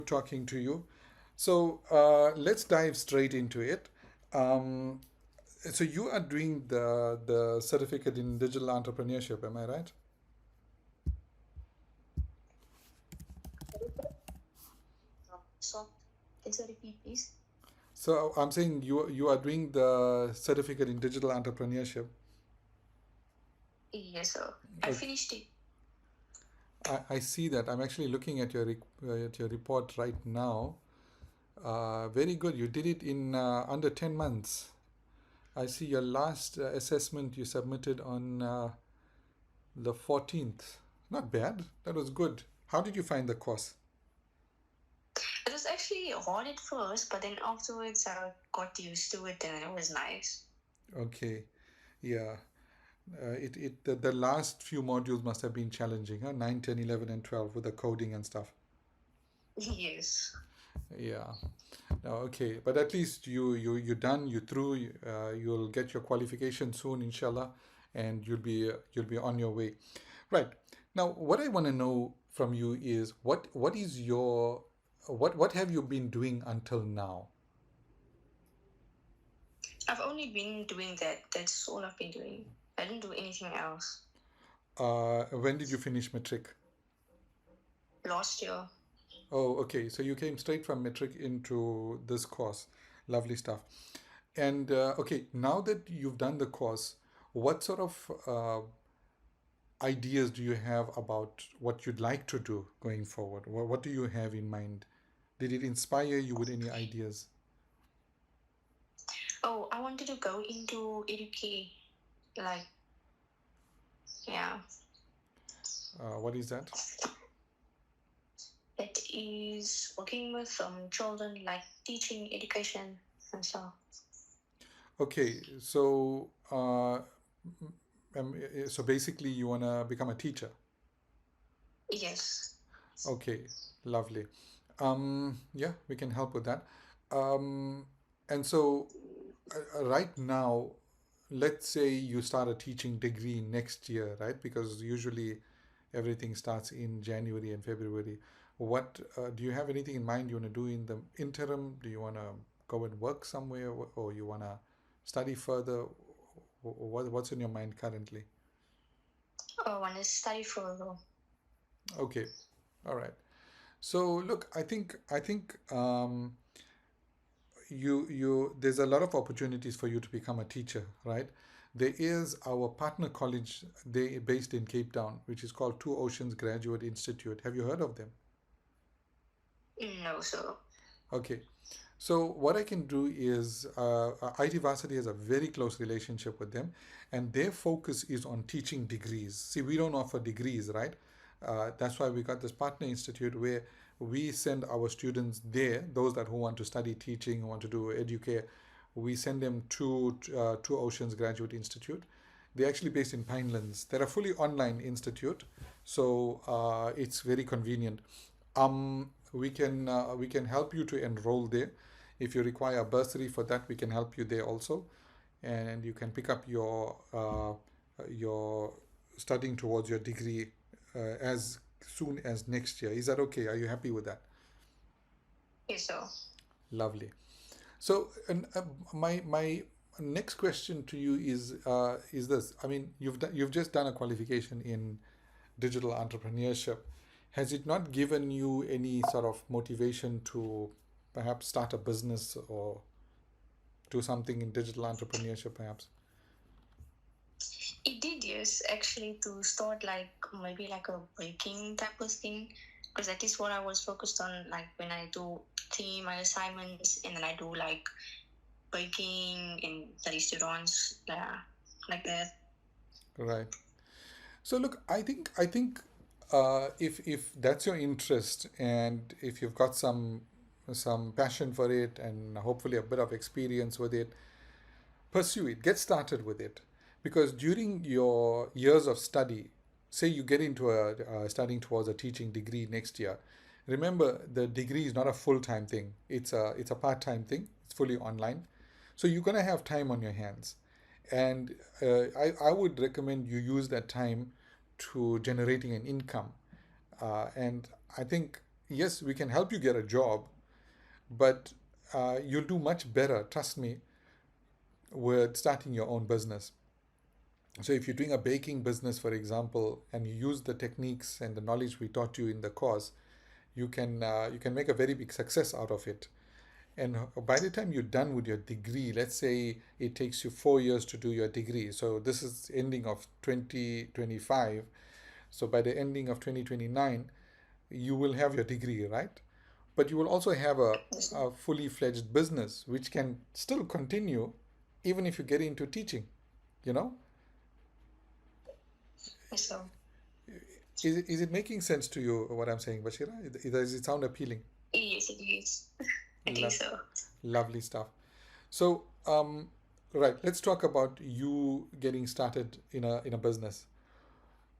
talking to you. So let's dive straight into it. Um, so you are doing the certificate in digital entrepreneurship, am I right? So, can you repeat, please? So I'm saying you are doing the certificate in digital entrepreneurship. Yes, sir. I Okay. finished it. I see that. I'm actually looking at at your report right now. Very good. You did it in under 10 months. I see your last assessment you submitted on the 14th. Not bad. That was good. How did you find the course? It was actually hard at first, but then afterwards I got used to it and it was nice. Okay. Yeah. The last few modules must have been challenging, huh? 9, 10, 11, and 12 with the coding and stuff. Yes. Yeah. No, okay. But at least you're done, you through, you'll get your qualification soon, inshallah, and you'll be on your way. Right. Now, what I want to know from you is what is your what have you been doing until now? I've only been doing that. That's all I've been doing. I didn't do anything else. When did you finish matric? Last year. Oh, okay. So you came straight from matric into this course. Lovely stuff. And okay, now that you've done the course, what sort of ideas do you have about what you'd like to do going forward? What do you have in mind? Did it inspire you with any ideas? Oh, I wanted to go into educate. Like, yeah, What is that? that is working with children, like teaching, education, and stuff. Okay, so so basically you wanna become a teacher. Yes. Okay, lovely. Yeah, we can help with that. Um, and so right now, let's say you start a teaching degree next year, right? Because usually everything starts in January and February. What do you have anything in mind you want to do in the interim? Do you want to go and work somewhere, or you want to study further? What's in your mind currently? I want to study further. Okay, all right. So look, I think you there's a lot of opportunities for you to become a teacher, right? There is our partner college, they based in Cape Town, which is called Two Oceans Graduate Institute. Have you heard of them? No, sir. Okay. So what I can do is IT Varsity has a very close relationship with them, and their focus is on teaching degrees. See, we don't offer degrees, right? That's why we got this partner institute where we send our students there, those that who want to study teaching, who want to do educare, we send them to Two Oceans Graduate Institute. They're actually based in Pinelands. They're a fully online institute, so it's very convenient. We can help you to enroll there. If you require a bursary for that, we can help you there also, and you can pick up your studying towards your degree as soon as next year. Is that okay? Are you happy with that? Yes, sir. Lovely. So, and my next question to you is this. I mean, you've just done a qualification in digital entrepreneurship. Has it not given you any sort of motivation to perhaps start a business or do something in digital entrepreneurship, perhaps? It did, yes, actually, to start like maybe like a baking type of thing, because that is what I was focused on. Like when I do my assignments, and then I do like baking in the restaurants, yeah, like that. Right. So look, I think if that's your interest and if you've got some passion for it and hopefully a bit of experience with it, pursue it. Get started with it, because during your years of study, say you get into a studying towards a teaching degree next year. Remember, the degree is not a full time thing. It's a part time thing. It's fully online, so you're gonna have time on your hands, and I would recommend you use that time to generating an income. And I think yes, we can help you get a job, but you'll do much better, trust me, with starting your own business. So if you're doing a baking business, for example, and you use the techniques and the knowledge we taught you in the course, you can make a very big success out of it. And by the time you're done with your degree, let's say it takes you 4 years to do your degree. So this is ending of 2025. So by the ending of 2029, you will have your degree, right? But you will also have a fully fledged business, which can still continue even if you get into teaching, you know? So Is it making sense to you what I'm saying, Bashira? Does it sound appealing? yes, it is. I think Lo- so. Lovely stuff. So, right, let's talk about you getting started in a business.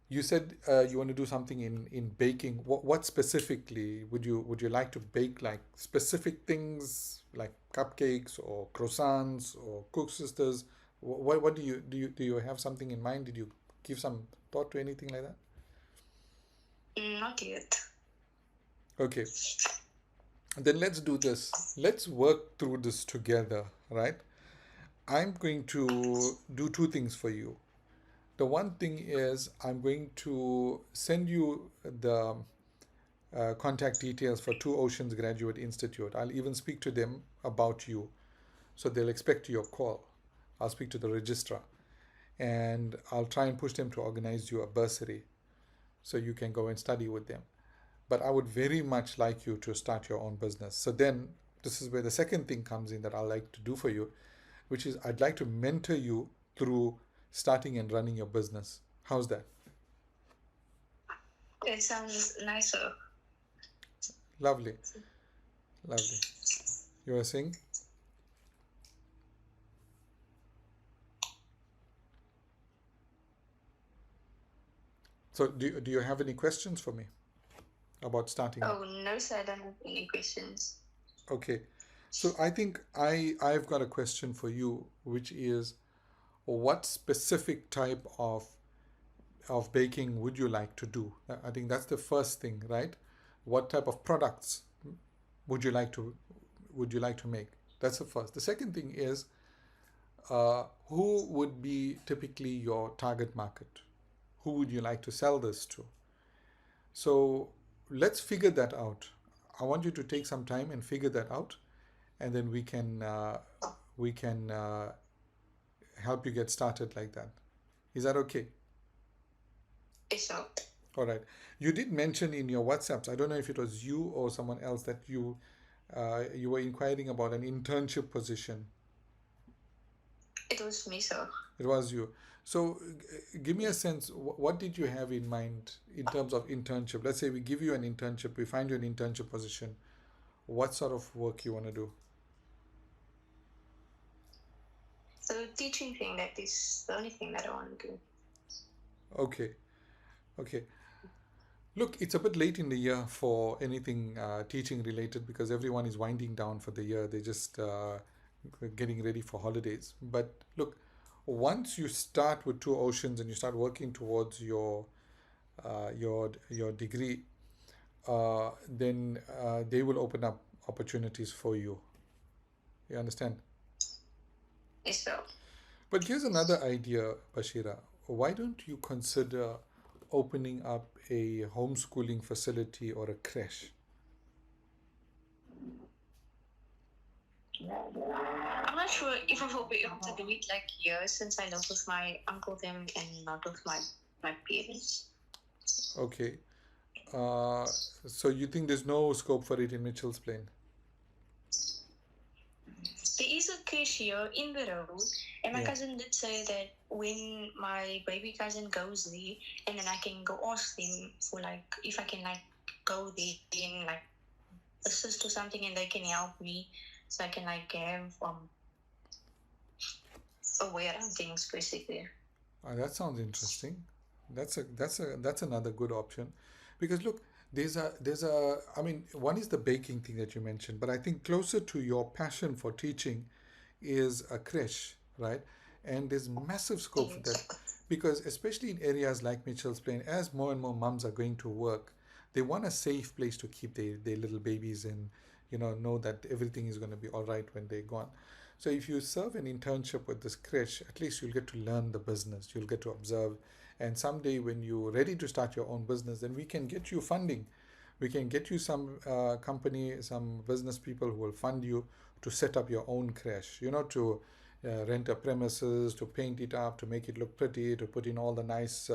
You said you want to do something in baking. What specifically would you like to bake? Like specific things like cupcakes or croissants or cook sisters? What do you have something in mind? Did you give some thought to anything like that? Not yet. Okay, then let's do this. Let's work through this together, right? I'm going to do two things for you. The one thing is I'm going to send you the contact details for Two Oceans Graduate Institute. I'll even speak to them about you. So they'll expect your call. I'll speak to the registrar and I'll try and push them to organize you a bursary so you can go and study with them. But I would very much like you to start your own business. So then this is where the second thing comes in that I like to do for you, which is I'd like to mentor you through starting and running your business. How's that? It sounds nicer. Lovely, lovely. You were saying? So do you have any questions for me about starting up? Oh, no, sir, I don't have any questions. Okay. So I think I've got a question for you, which is what specific type of baking would you like to do? I think that's the first thing, right? What type of products would you like to would you like to make? That's the first. The second thing is who would be typically your target market? Who would you like to sell this to? So let's figure that out. I want you to take some time and figure that out, and then we can help you get started like that. Is that okay? It's so. All right. You did mention in your WhatsApps. I don't know if it was you or someone else that you were inquiring about an internship position. It was me, sir. It was you. So give me a sense. What did you have in mind in terms of internship? Let's say we give you an internship. We find you an internship position. What sort of work you want to do? So teaching thing, that is the only thing that I want to do. Okay. Okay. Look, it's a bit late in the year for anything teaching related because everyone is winding down for the year. They're just getting ready for holidays. But look, once you start with Two Oceans and you start working towards your degree, then they will open up opportunities for you. You understand? It's so. But here's another idea, Bashira. Why don't you consider opening up a homeschooling facility or a creche? I'm not sure if I will be able to do it like here since I live with my uncle them and not with my parents. Okay. Uh, so you think there's no scope for it in Mitchell's Plain? There is a crash here in the road, and my Yeah. cousin did say that when my baby cousin goes there, and then I can go ask them for like if I can like go there and like assist or something, and they can help me, so I can like have aware of things basically. That sounds interesting. That's another good option, because look, there's a I mean one is the baking thing that you mentioned, but I think closer to your passion for teaching is a creche, right? And there's massive scope for that Yes. because especially in areas like Mitchell's Plain, as more and more mums are going to work, They want a safe place to keep their little babies in, know that everything is going to be all right when they're gone. So if you serve an internship with this creche, at least you'll get to learn the business, you'll get to observe. And someday when you're ready to start your own business, then we can get you funding. We can get you some company, some business people who will fund you to set up your own creche, to rent a premises, to paint it up, to make it look pretty, to put in all the nice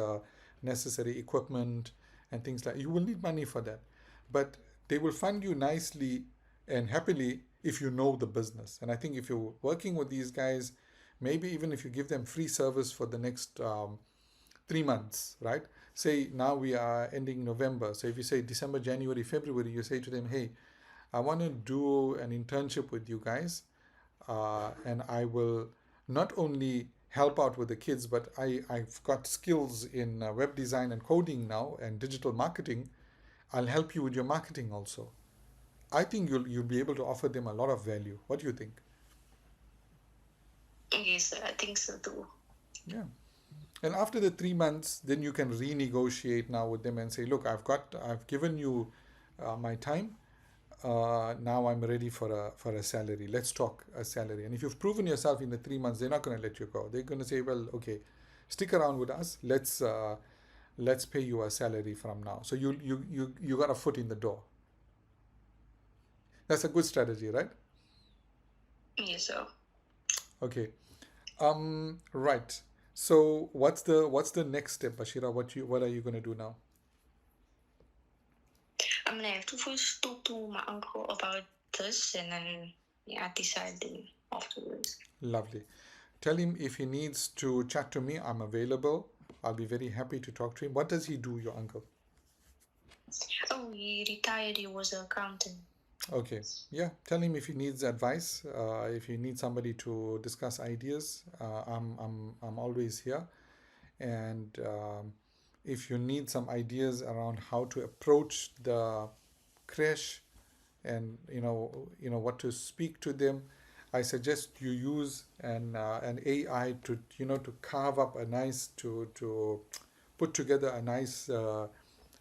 necessary equipment and things like. You will need money for that, but they will fund you nicely and happily if you know the business. And I think if you're working with these guys, maybe even if you give them free service for the next 3 months, right? Say now we are ending November. So if you say December, January, February, you say to them, hey, I want to do an internship with you guys, and I will not only help out with the kids, but I've got skills in web design and coding now and digital marketing. I'll help you with your marketing also. I think you'll be able to offer them a lot of value. What do you think? Yes, I think so too. Yeah. And after the 3 months, then you can renegotiate now with them and say, look, I've given you my time. Now I'm ready for a salary. Let's talk a salary. And if you've proven yourself in the 3 months, they're not going to let you go. They're going to say, well, okay, stick around with us. Let's pay you a salary from now. So you got a foot in the door. That's a good strategy, right? Yes, sir. Okay. Right. So what's the next step, Bashira? What are you going to do now? I'm gonna have to first talk to my uncle about this, and then yeah, decide then afterwards. Lovely. Tell him if he needs to chat to me, I'm available. I'll be very happy to talk to him. What does he do, your uncle? Oh, he retired. He was an accountant. Okay. Yeah. Tell him if he needs advice, if he needs somebody to discuss ideas, I'm always here. And if you need some ideas around how to approach the creche and what to speak to them, I suggest you use an AI to carve up a nice to put together a nice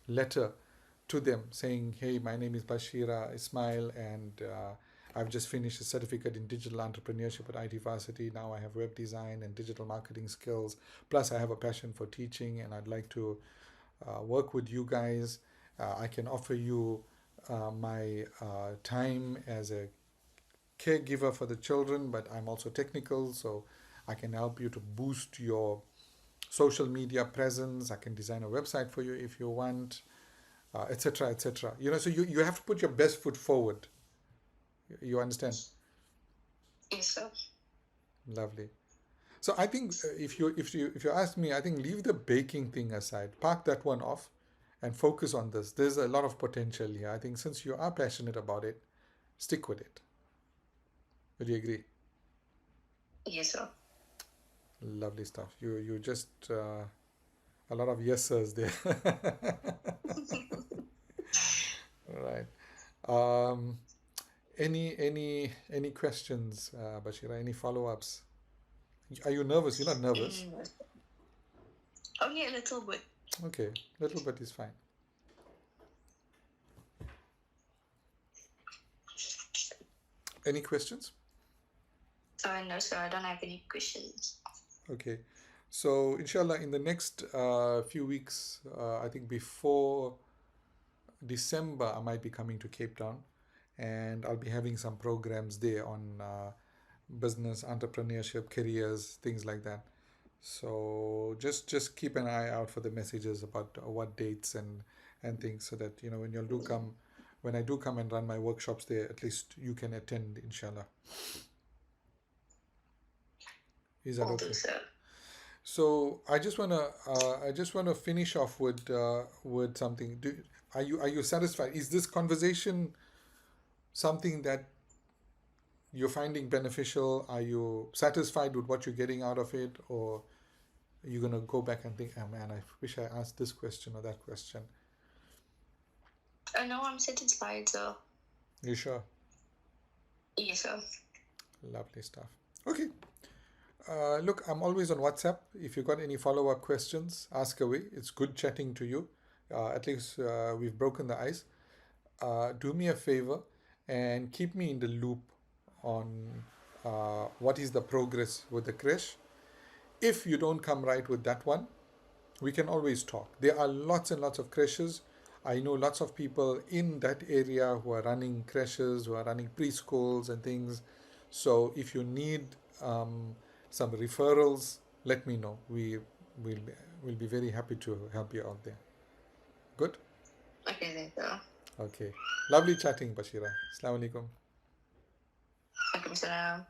letter to them saying, hey, my name is Bashira Ismail, and I've just finished a certificate in digital entrepreneurship at IT Varsity. Now I have web design and digital marketing skills. Plus, I have a passion for teaching, and I'd like to work with you guys. I can offer you my time as a caregiver for the children, but I'm also technical, so I can help you to boost your social media presence. I can design a website for you if you want, etc., etc. So you have to put your best foot forward. You understand? Yes, sir. Lovely. So I think if you ask me, I think leave the baking thing aside, park that one off, and focus on this. There's a lot of potential here. I think since you are passionate about it, stick with it. Would you agree? Yes, sir. Lovely stuff. You just a lot of yes sirs there. Right. Um, any questions, Bashira? Any follow-ups? Are you nervous? You're not nervous. Mm, only a little bit. Okay, little bit is fine. Any questions? No, sir. I don't have any questions. Okay. So inshallah, in the next few weeks, I think before December, I might be coming to Cape Town, and I'll be having some programs there on business, entrepreneurship, careers, things like that. So just keep an eye out for the messages about what dates and things, so that when I do come and run my workshops there, at least you can attend, inshallah. Is that Will do, okay? sir. So I just wanna finish off with something. Are you satisfied? Is this conversation something that you're finding beneficial? Are you satisfied with what you're getting out of it, or are you gonna go back and think, oh man, I wish I asked this question or that question? No, I'm satisfied, sir. You sure? Yes, sir. Lovely stuff. Okay. Look, I'm always on WhatsApp. If you got any follow-up questions, ask away. It's good chatting to you. At least we've broken the ice. Do me a favor and keep me in the loop on what is the progress with the crash. If you don't come right with that one, we can always talk. There are lots and lots of creches. I know lots of people in that area who are running creches, who are running preschools and things. So if you need some referrals, let me know. Will be very happy to help you out there. Good? Okay, then. Okay. Lovely chatting, Bashira. Assalamu alaikum. Waalaikumsalam.